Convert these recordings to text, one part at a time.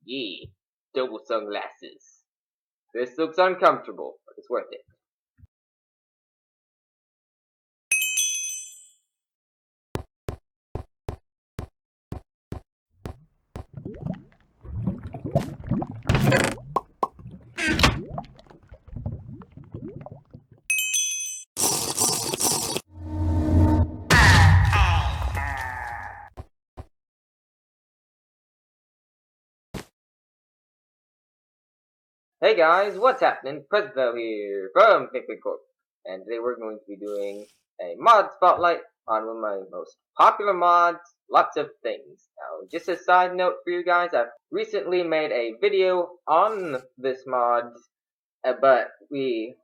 Yee, double sunglasses. This looks uncomfortable, but it's worth it. Hey guys, what's happening? President here from Corp, and today we're going to be doing a mod spotlight on one of my most popular mods, Lots of Things. Now, just a side note for you guys, I've recently made a video on this mod, but we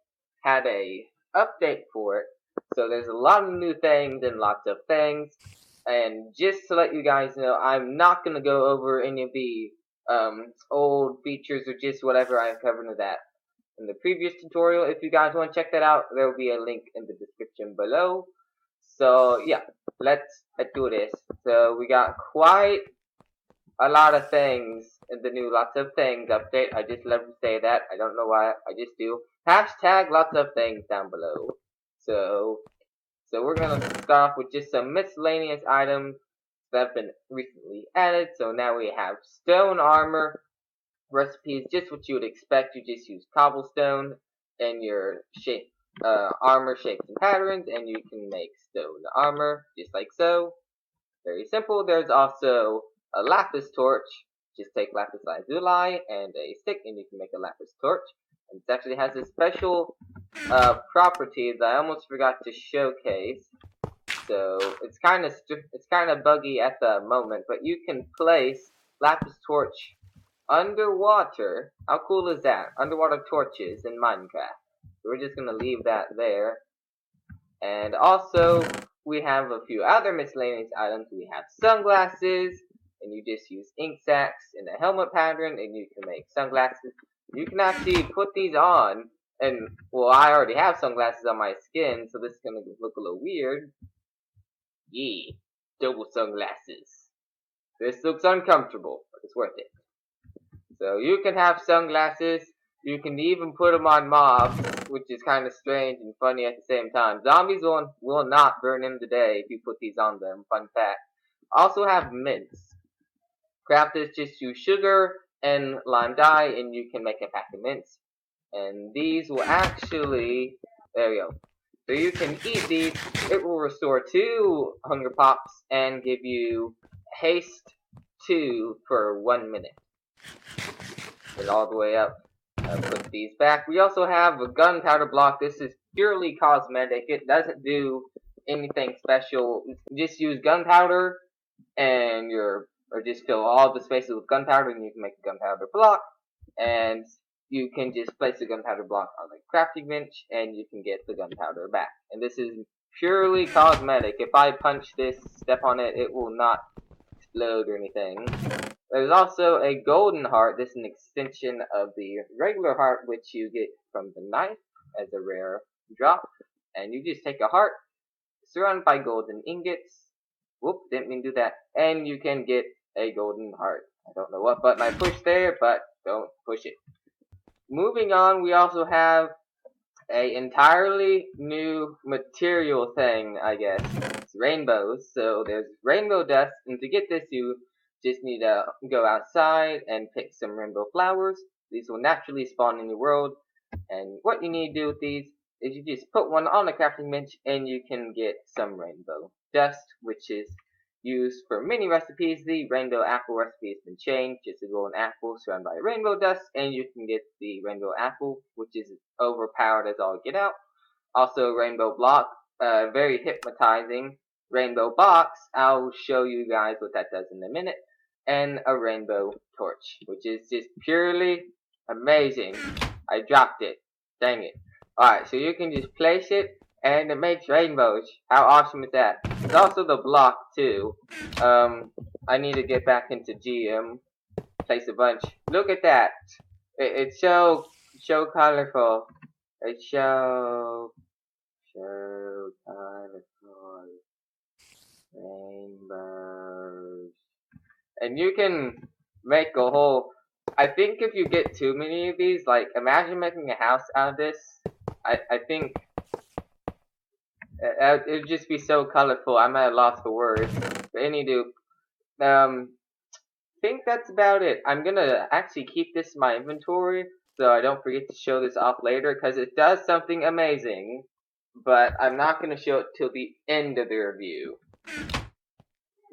had a update for it, so there's a lot of new things and lots of things. And just to let you guys know, I'm not gonna go over any of the old features or just whatever I covered in that in the previous tutorial. If you guys want to check that out, there will be a link in the description below. So yeah, let's do this. So we got quite a lot of things in the new Lots of Things update. I just love to say that. I don't know why, I just do. Hashtag Lots of Things down below. So we're gonna start off with just some miscellaneous items that have been recently added. So now we have stone armor recipes, just what you would expect. You just use cobblestone and your armor shapes and patterns, and you can make stone armor just like so. Very simple. There's also a lapis torch. Just take lapis lazuli and a stick, and you can make a lapis torch. And it actually has a special property that I almost forgot to showcase. So it's kind of buggy at the moment, but you can place lapis torch underwater. How cool is that? Underwater torches in Minecraft. We're just gonna leave that there. And also we have a few other miscellaneous items. We have sunglasses, and you just use ink sacs in a helmet pattern, and you can make sunglasses. You can actually put these on, and well, I already have sunglasses on my skin, so this is gonna look a little weird. Yee, double sunglasses. This looks uncomfortable, but it's worth it. So you can have sunglasses. You can even put them on mobs, which is kind of strange and funny at the same time. Zombies will not burn in today if you put these on them. Fun fact. Also have mints. Craft this, just use sugar and lime dye, and you can make a pack of mints. And these will actually, there we go. So you can eat these. It will restore 2 hunger pops and give you haste 2 for 1 minute. Put it all the way up. Put these back. We also have a gunpowder block. This is purely cosmetic. It doesn't do anything special. Just use gunpowder and or just fill all the spaces with gunpowder, and you can make a gunpowder block. And you can just place the gunpowder block on the crafting bench, and you can get the gunpowder back. And this is purely cosmetic. If I punch this, step on it, it will not explode or anything. There's also a golden heart. This is an extension of the regular heart, which you get from the knife as a rare drop. And you just take a heart, surrounded by golden ingots. Whoop, didn't mean to do that. And you can get a golden heart. I don't know what button I pushed there, but don't push it. Moving on, we also have a entirely new material thing, I guess. It's rainbows. So there's rainbow dust, and to get this, you just need to go outside and pick some rainbow flowers. These will naturally spawn in your world. And what you need to do with these is you just put one on the crafting bench, and you can get some rainbow dust, which is used for many recipes. The rainbow apple recipe has been changed. It's a golden apple surrounded by rainbow dust, and you can get the rainbow apple, which is overpowered as all get out. Also, rainbow block, very hypnotizing. Rainbow box, I'll show you guys what that does in a minute. And a rainbow torch, which is just purely amazing. I dropped it. Dang it. Alright, so you can just place it, and it makes rainbows. How awesome is that? There's also the block, too. I need to get back into GM. Place a bunch. Look at that. It's so colorful. It's so colorful. Rainbows. And you can make a whole I think if you get too many of these, like, imagine making a house out of this. I think it would just be so colorful. I'm at a loss for words. But anywho, think that's about it. I'm gonna actually keep this in my inventory so I don't forget to show this off later because it does something amazing. But I'm not gonna show it till the end of the review.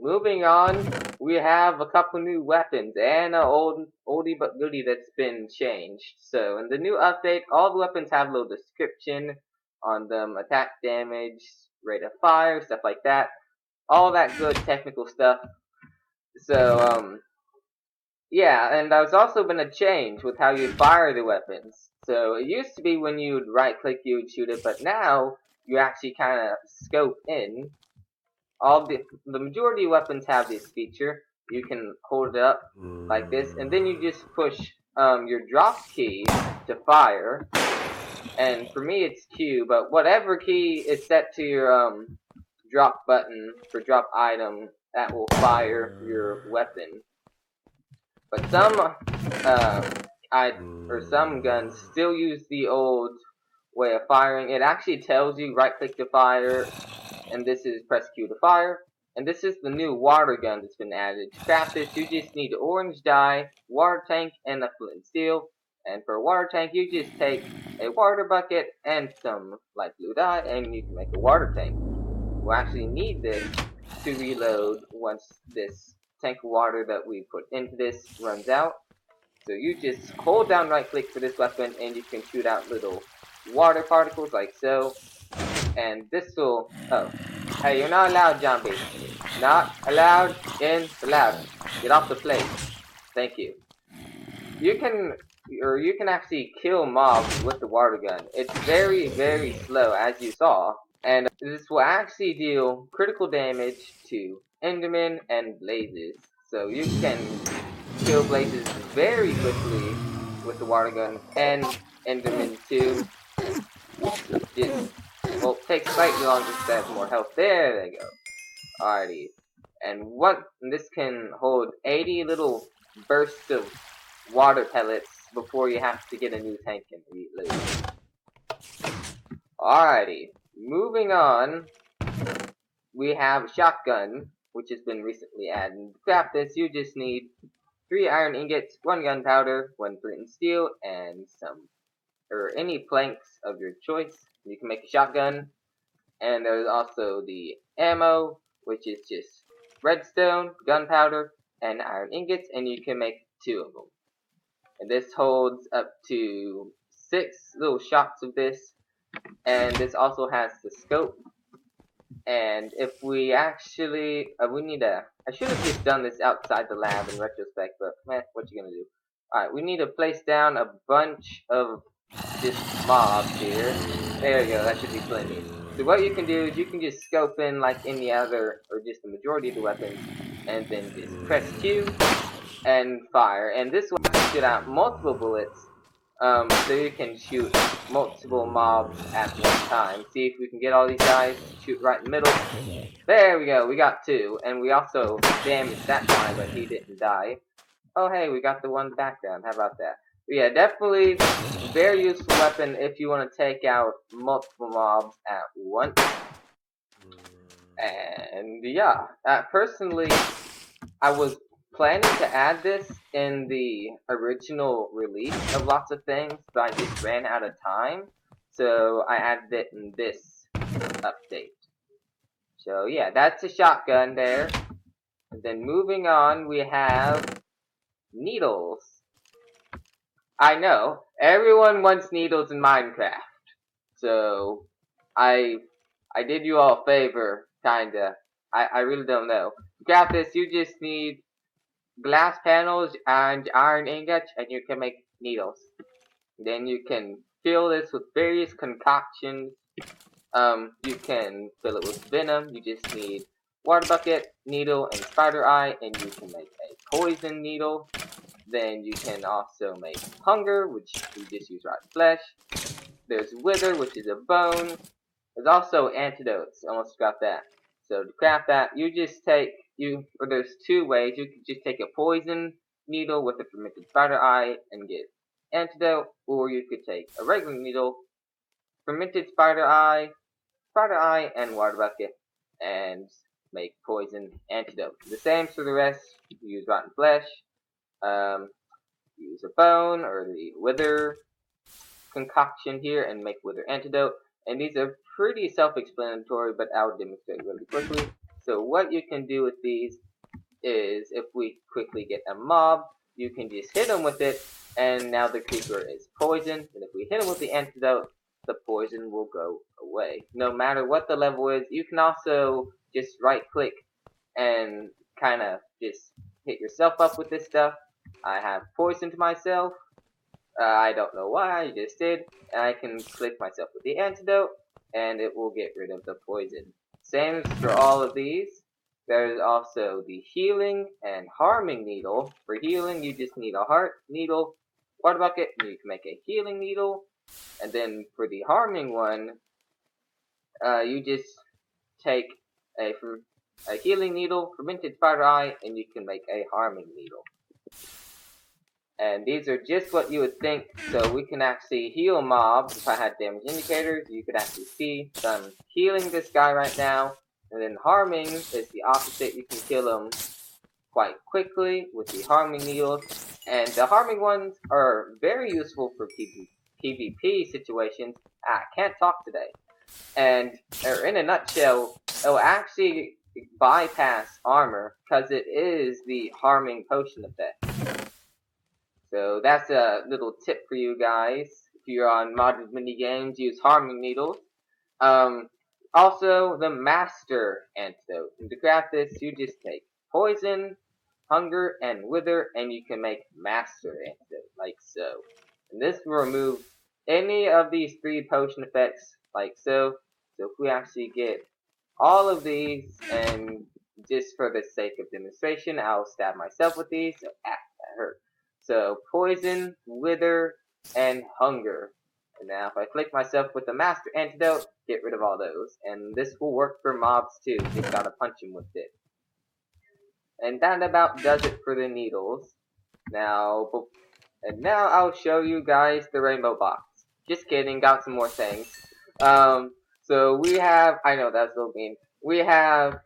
Moving on, we have a couple new weapons and an oldie but goodie that's been changed. So in the new update, all the weapons have a little description on them, attack damage, rate of fire, stuff like that. All that good technical stuff. So, yeah, and there's also been a change with how you fire the weapons. So it used to be when you'd right click you would shoot it, but now you actually kind of scope in. The majority of weapons have this feature. You can hold it up like this, and then you just push your drop key to fire. And for me, it's Q, but whatever key is set to your drop button for drop item, that will fire your weapon. But some guns still use the old way of firing. It actually tells you right click to fire, and this is press Q to fire. And this is the new water gun that's been added. To craft this, you just need orange dye, water tank, and a flint and steel. And for a water tank, you just take a water bucket and some light blue dye, and you can make a water tank. We'll actually need this to reload once this tank of water that we put into this runs out. So you just hold down right click for this weapon and you can shoot out little water particles like so. And this will, oh, hey, you're not allowed, zombie. Not allowed in the lab. Get off the plate. Thank you. You can actually kill mobs with the water gun. It's very, very slow as you saw. And this will actually deal critical damage to Endermen and Blazes. So you can kill Blazes very quickly with the water gun, and Endermen too. Well, it takes slightly longer to have more health. There they go. Alrighty. And this can hold 80 little bursts of water pellets before you have to get a new tank and reload. Alrighty. Moving on, we have shotgun, which has been recently added. To craft this, you just need 3 iron ingots, 1 gunpowder, 1 flint and steel, and any planks of your choice. You can make a shotgun. And there's also the ammo, which is just redstone, gunpowder, and iron ingots, and you can make 2 of them. And this holds up to 6 little shots of this. And this also has the scope. And if we actually, I should have just done this outside the lab in retrospect, but what you gonna do? Alright, we need to place down a bunch of just mobs here. There you go, that should be plenty. So what you can do is you can just scope in like any other, or just the majority of the weapons, and then just press Q and fire. And this will shoot out multiple bullets. So you can shoot multiple mobs at one time. See if we can get all these guys. Shoot right in the middle. There we go. We got 2. And we also damaged that guy, but he didn't die. Oh, hey, we got the one background. How about that? But yeah, definitely very useful weapon if you want to take out multiple mobs at once. And yeah, personally, I was planning to add this in the original release of lots of things, but I just ran out of time, so I added it in this update. So yeah, that's a shotgun there. And then moving on, we have needles. I know, everyone wants needles in Minecraft, so I did you all a favor, kinda. I really don't know. To craft this, you just need glass panels and iron ingots, and you can make needles. Then you can fill this with various concoctions. You can fill it with venom. You just need water bucket, needle, and spider eye, and you can make a poison needle. Then you can also make hunger, which you just use rotten flesh. There's wither, which is a bone. There's also antidotes. Almost forgot that. So to craft that, you just take there's 2 ways. You can just take a poison needle with a fermented spider eye and get antidote, or you could take a regular needle, fermented spider eye, and water bucket, and make poison antidote. The same for the rest. Use rotten flesh, use a bone or the wither concoction here and make wither antidote. And these are pretty self-explanatory, but I'll demonstrate really quickly. So what you can do with these is, if we quickly get a mob, you can just hit them with it, and now the creeper is poisoned. And if we hit him with the antidote, the poison will go away. No matter what the level is, you can also just right-click and kind of just hit yourself up with this stuff. I have poisoned myself. I don't know why, I just did. And I can click myself with the antidote, and it will get rid of the poison. Same for all of these. There's also the healing and harming needle. For healing, you just need a heart, needle, water bucket, and you can make a healing needle. And then for the harming one, you just take a healing needle, fermented spider eye, and you can make a harming needle. And these are just what you would think, so we can actually heal mobs. If I had damage indicators, you could actually see. So I'm healing this guy right now. And then harming is the opposite. You can kill him quite quickly with the harming needles. And the harming ones are very useful for PvP situations. I can't talk today. And in a nutshell, it will actually bypass armor because it is the harming potion effect. So that's a little tip for you guys. If you're on modded minigames, use harming needles. Also, the master antidote. And to craft this, you just take poison, hunger, and wither, and you can make master antidote, like so. And this will remove any of these 3 potion effects, like so. So if we actually get all of these, and just for the sake of demonstration, I'll stab myself with these. So, that hurt. So poison, wither, and hunger. And now if I click myself with the master antidote, get rid of all those. And this will work for mobs too. Just gotta punch them with it. And that about does it for the needles. Now I'll show you guys the rainbow box. Just kidding, got some more things. So we have, I know that's a little mean. We have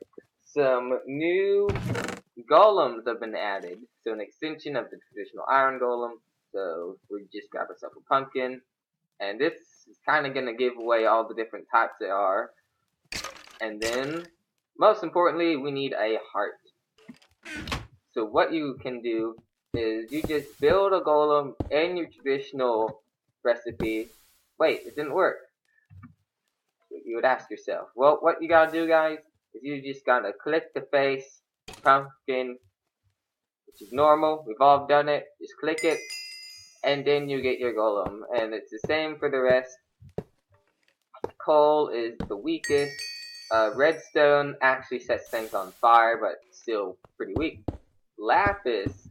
some new golems have been added. So an extension of the traditional iron golem. So we just grab ourselves a pumpkin. And this is kind of going to give away all the different types there are. And then, most importantly, we need a heart. So what you can do is you just build a golem in your traditional recipe. Wait, it didn't work. You would ask yourself. Well, what you gotta do, guys, is you just gotta click the face, pumpkin, which is normal. We've all done it. Just click it, and then you get your golem. And it's the same for the rest. Coal is the weakest. Redstone actually sets things on fire, but still pretty weak. Lapis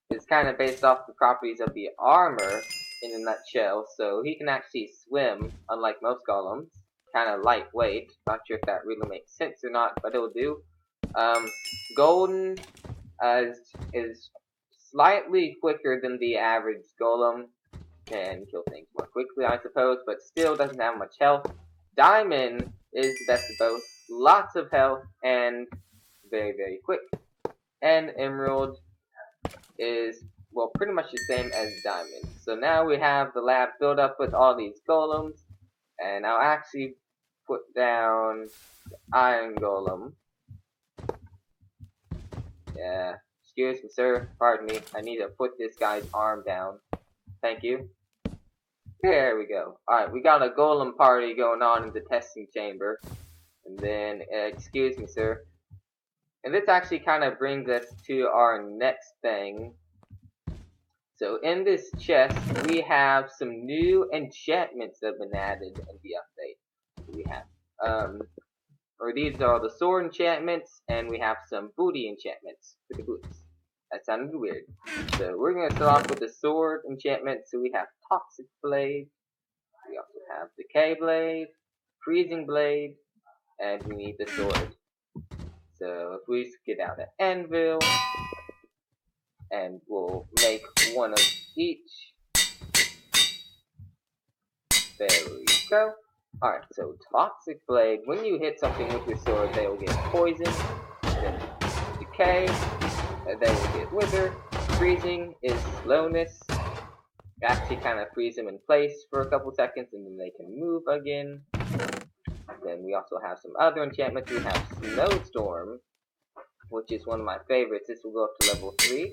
is kind of based off the properties of the armor in a nutshell. So he can actually swim, unlike most golems. Kind of lightweight. Not sure if that really makes sense or not, but it'll do. Golden is slightly quicker than the average golem. Can kill things more quickly, I suppose, but still doesn't have much health. Diamond is the best of both. Lots of health and very, very quick. And Emerald is, well, pretty much the same as Diamond. So now we have the lab filled up with all these golems. And I'll actually put down the Iron Golem. Yeah, excuse me, sir. Pardon me. I need to put this guy's arm down. Thank you. There we go. Alright, we got a golem party going on in the testing chamber. And then, excuse me, sir. And this actually kind of brings us to our next thing. So in this chest, we have some new enchantments that have been added in the update. We have, or these are the sword enchantments, and we have some booty enchantments for the boots. That sounded weird. So we're going to start off with the sword enchantment. So we have Toxic Blade. We also have Decay Blade, Freezing Blade, and we need the sword. So if we get out an anvil, and we'll make one of each. There we go. Alright, so Toxic Blade, when you hit something with your sword, they will get poisoned, then decay, and they will get wither. Freezing is slowness. You actually kind of freeze them in place for a couple seconds, and then they can move again. Then we also have some other enchantments. We have Snowstorm, which is one of my favorites. This will go up to level 3,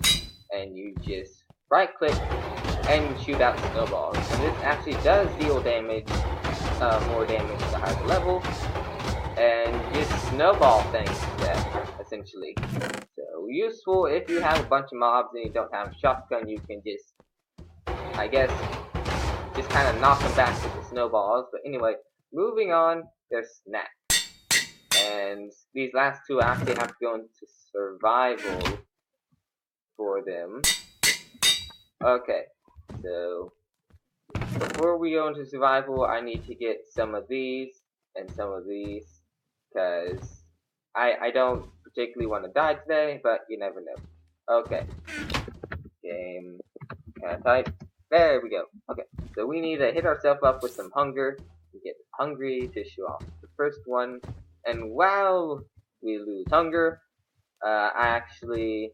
and you just right-click and shoot out snowballs. And this actually does deal damage, more damage the higher the level, and just snowball things to death, essentially. So useful if you have a bunch of mobs and you don't have a shotgun, you can just, I guess, just kind of knock them back with the snowballs. But anyway, moving on, there's Snack. And these last two actually have to go into survival for them. Okay, so before we go into survival, I need to get some of these and some of these, because I don't particularly want to die today, but you never know. Okay, game, type, there we go. Okay, so we need to hit ourselves up with some hunger, and get hungry to show off the first one, and while we lose hunger, I actually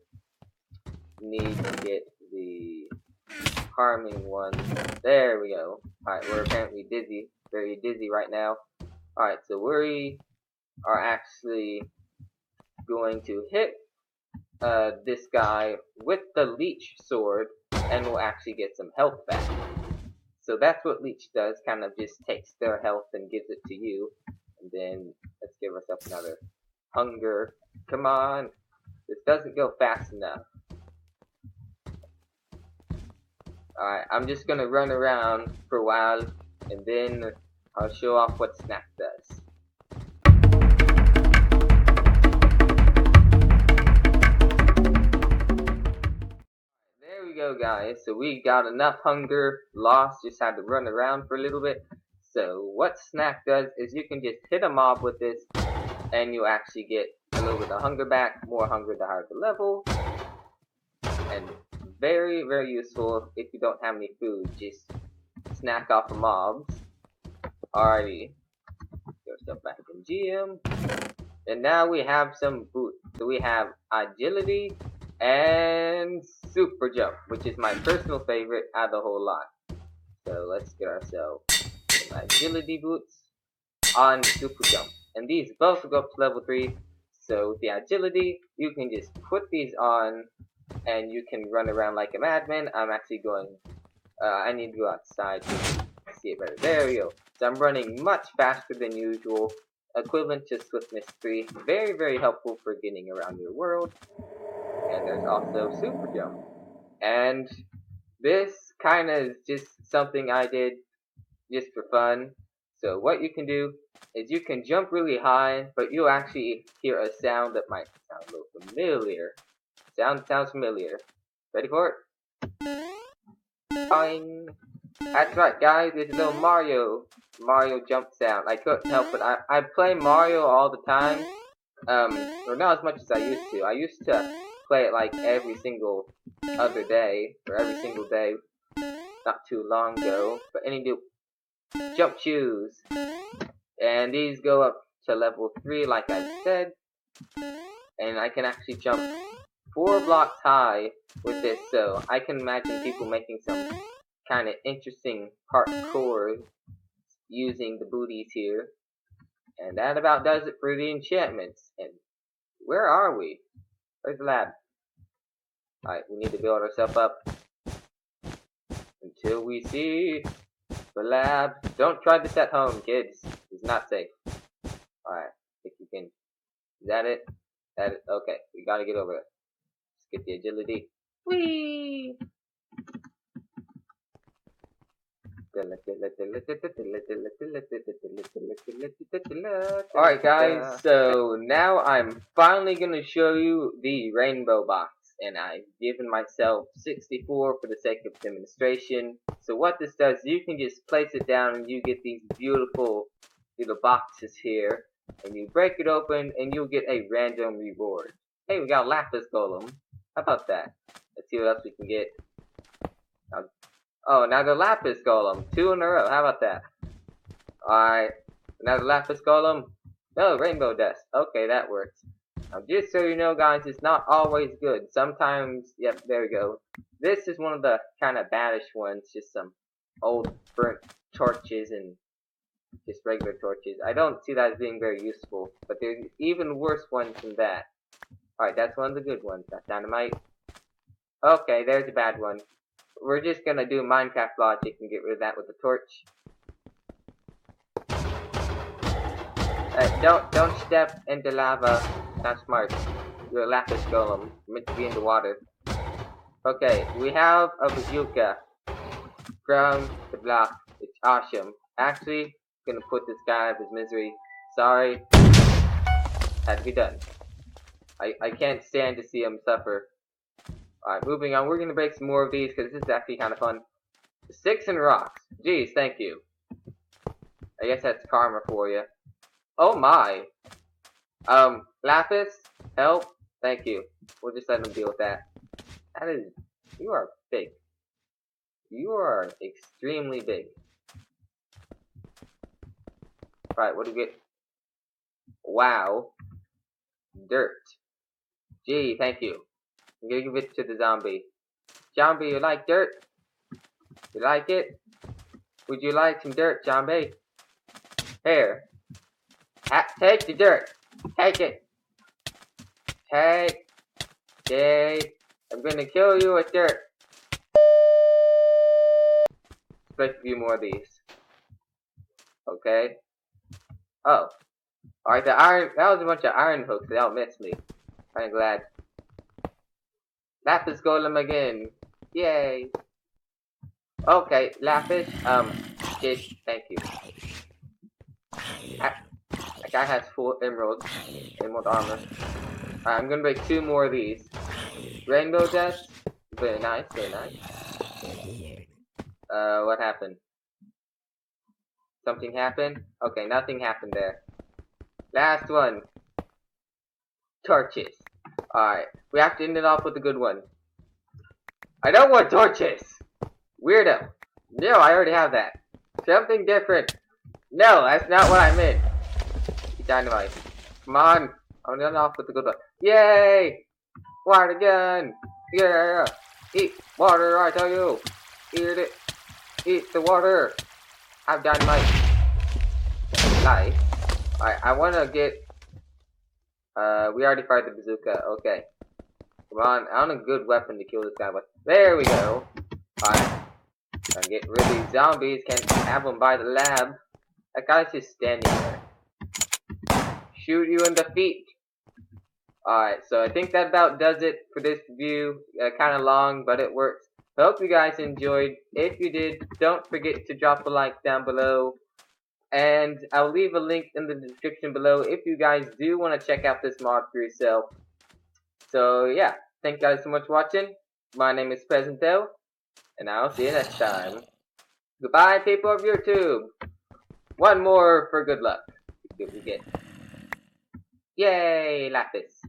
need to get the harming one. There we go. Alright, we're apparently dizzy. Very dizzy right now. Alright, so we are actually going to hit this guy with the leech sword, and we'll actually get some health back. So that's what leech does, kind of just takes their health and gives it to you. And then let's give ourselves another hunger. Come on. This doesn't go fast enough. Alright, I'm just gonna run around for a while, and then I'll show off what Snack does. There we go, guys. So we got enough hunger, lost, just had to run around for a little bit. So what Snack does is you can just hit a mob with this, and you actually get a little bit of hunger back, more hunger the higher the level, and very, very useful if you don't have any food. Just snack off of mobs. Alrighty, get stuff back in GM, and now we have some boots. So we have agility and super jump, which is my personal favorite out of the whole lot. So let's get ourselves some agility boots on super jump, and these both will go up to level 3. So with the agility, you can just put these on, and you can run around like a madman. I'm actually going, I need to go outside to see it better. There we go. So I'm running much faster than usual, equivalent to swiftness 3. Very, very helpful for getting around your world. And there's also super jump. And this kind of is just something I did just for fun. So what you can do is you can jump really high, but you'll actually hear a sound that might sound a little familiar. Sounds familiar. Ready for it? Boing. That's right, guys. It's a little Mario jump sound. I couldn't help it. I play Mario all the time. Or not as much as I used to. I used to play it like every single other day, or every single day, not too long ago. But anyway, jump shoes, and these go up to level 3, like I said, and I can actually jump 4 blocks high with this. So I can imagine people making some kind of interesting parkour using the booties here. And that about does it for the enchantments. And where are we? Where's the lab? Alright, we need to build ourselves up until we see the lab. Don't try this at home, kids. It's not safe. Alright, if you can. Is that it? That it? Okay, we gotta get over it. Let's get the agility. Whee! Alright guys, so now I'm finally going to show you the rainbow box, and I've given myself 64 for the sake of demonstration. So what this does, you can just place it down and you get these beautiful little boxes here, and you break it open and you'll get a random reward. Hey, we got Lapis Golem. How about that? Let's see what else we can get. Oh, now the Lapis Golem. 2 in a row. How about that? Alright. Another Lapis Golem. No, Rainbow Dust. Okay, that works. Just so you know, guys, it's not always good. Sometimes, yep, there we go. This is one of the kind of baddish ones. Just some old burnt torches and just regular torches. I don't see that as being very useful. But there's even worse ones than that. Alright, that's one of the good ones. That's dynamite. Okay, there's a bad one. We're just gonna do Minecraft logic and get rid of that with the torch. Don't step into lava. Not smart. You're a Lapis Golem. You're meant to be in the water. Okay, we have a bazooka from the block. It's awesome. Actually, gonna put this guy out of his misery. Sorry. Had to be done. I can't stand to see him suffer. Alright, moving on. We're gonna break some more of these because this is actually kind of fun. Sticks and rocks. Jeez, thank you. I guess that's karma for you. Oh my. Lapis, help. Thank you. We'll just let him deal with that. That is, you are big. You are extremely big. Right, what do we get? Wow. Dirt. Gee, thank you. I'm gonna give it to the zombie. Zombie, you like dirt? You like it? Would you like some dirt, zombie? Here. Take the dirt. Take it. Take. I'm gonna kill you with dirt. Let's break a few more of these. Okay. Oh. Alright, the iron. That was a bunch of iron hooks. They all missed me. I'm glad. Lapis Golem again. Yay. Okay, Lapis. Thank you. That guy has full emerald armor. Alright, I'm gonna break 2 more of these. Rainbow Dust. Very nice, very nice. What happened? Something happened? Okay, nothing happened there. Last one. Torches. Alright, we have to end it off with a good one. I don't want torches! Weirdo. No, I already have that. Something different. No, that's not what I meant. Dynamite. Come on. I'm gonna end off with a good one. Yay! Water gun! Yeah! Eat water, I tell you! Eat it! Eat the water! Have dynamite. Nice. Alright, I wanna get... we already fired the bazooka. Okay. Come on. I want a good weapon to kill this guy with. There we go. Alright. Trying to get rid of these zombies. Can't have them by the lab. That guy's just standing there. Shoot you in the feet. Alright, so I think that about does it for this review. Kind of long, but it works. I hope you guys enjoyed. If you did, don't forget to drop a like down below. And I'll leave a link in the description below if you guys do want to check out this mod for yourself. So yeah, thank you guys so much for watching. My name is Presento, and I'll see you next time. Goodbye, people of YouTube. One more for good luck. See what we get. Yay, Lapis.